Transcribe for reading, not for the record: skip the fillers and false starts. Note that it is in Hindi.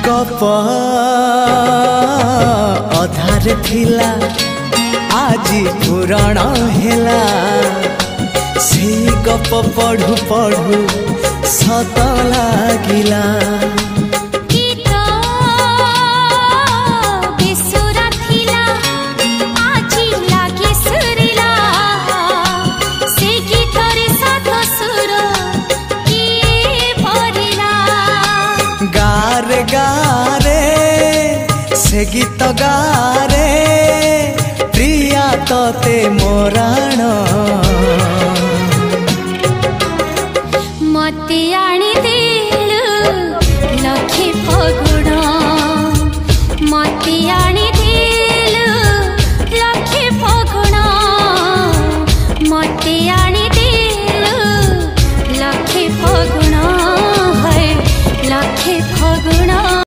गप अधार थिला आजी पुराण हेला से गप पढ़ु पढ़ु सत लागिला गारे गारे से गीत गारे प्रिया तोते मोराण।